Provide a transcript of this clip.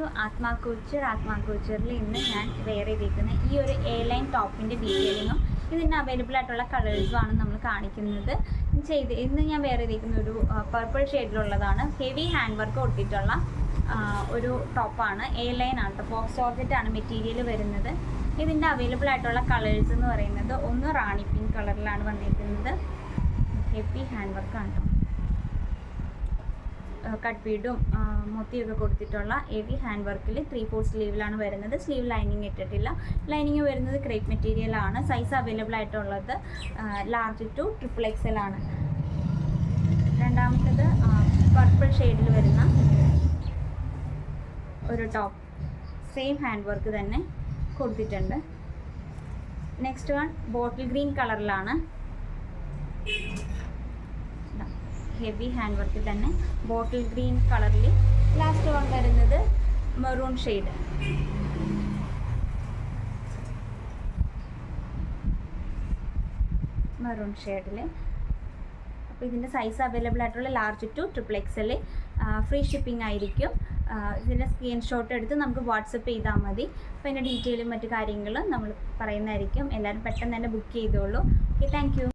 To ആത്മാ കൂച്ചറിൽ ഇന്ന് ഞാൻ വെയർ ചെയ്തിരിക്കുന്ന ഈ ഒരു എ ലൈൻ ടോപ്പിൻ്റെ ഡീറ്റെയിലിങ്ങും ഇതിന് അവൈലബിൾ ആയിട്ടുള്ള കളേഴ്സുമാണ് നമ്മൾ കാണിക്കുന്നത്. ഇന്ന് ഞാൻ വെയർ ചെയ്തിരിക്കുന്ന ഒരു പർപ്പിൾ ഷെയ്ഡിലുള്ളതാണ്. ഹെവി ഹാൻഡ് വർക്ക് കൊടുത്തിട്ടുള്ള ഒരു ടോപ്പാണ്. എ ലൈൻ ആണ് കേട്ടോ. ഫോക്സ് ജോർജറ്റാണ് മെറ്റീരിയൽ വരുന്നത്. ഇതിൻ്റെ അവൈലബിൾ ആയിട്ടുള്ള കളേഴ്സ് എന്ന് പറയുന്നത് ഒന്ന് റാണി പിങ്ക് കളറിലാണ് വന്നിരിക്കുന്നത്. ഹെവി ഹാൻഡ് വർക്കാണ് കേട്ടോ. കട്ട് ബീഡും മൊത്തിയൊക്കെ കൊടുത്തിട്ടുള്ള ഹെവി ഹാൻഡ് വർക്കിൽ 3/4 സ്ലീവിലാണ് വരുന്നത്. സ്ലീവ് ലൈനിങ് ഇട്ടിട്ടില്ല. ലൈനിങ് വരുന്നത് ക്രേപ്പ് മെറ്റീരിയലാണ്. സൈസ് അവൈലബിൾ ആയിട്ടുള്ളത് ലാർജ് ടു XXL ആണ്. രണ്ടാമത്തത് പർപ്പിൾ ഷെയ്ഡിൽ വരുന്ന ഒരു ടോപ്പ്, സെയിം ഹാൻഡ് വർക്ക് തന്നെ കൊടുത്തിട്ടുണ്ട്. നെക്സ്റ്റ് വൺ ബോട്ടിൽ ഗ്രീൻ കളറിലാണ്. ഹെവി ഹാൻഡ് വർക്കിൽ തന്നെ ബോട്ടിൽ ഗ്രീൻ കളറിൽ. ലാസ്റ്റ് വൺ വരുന്നത് മെറൂൺ ഷെയ്ഡ്. മെറൂൺ ഷെയ്ഡിൽ. അപ്പോൾ ഇതിൻ്റെ സൈസ് അവൈലബിൾ ആയിട്ടുള്ള large to XXL. Free shipping ആയിരിക്കും. ഇതിൻ്റെ സ്ക്രീൻഷോട്ട് എടുത്ത് നമുക്ക് വാട്സപ്പ് ചെയ്താൽ മതി. അപ്പോൾ ഇതിൻ്റെ ഡീറ്റെയിലും മറ്റു കാര്യങ്ങളും നമ്മൾ പറയുന്നതായിരിക്കും. എല്ലാവരും പെട്ടെന്ന് തന്നെ ബുക്ക് ചെയ്തോളൂ. Okay, thank you.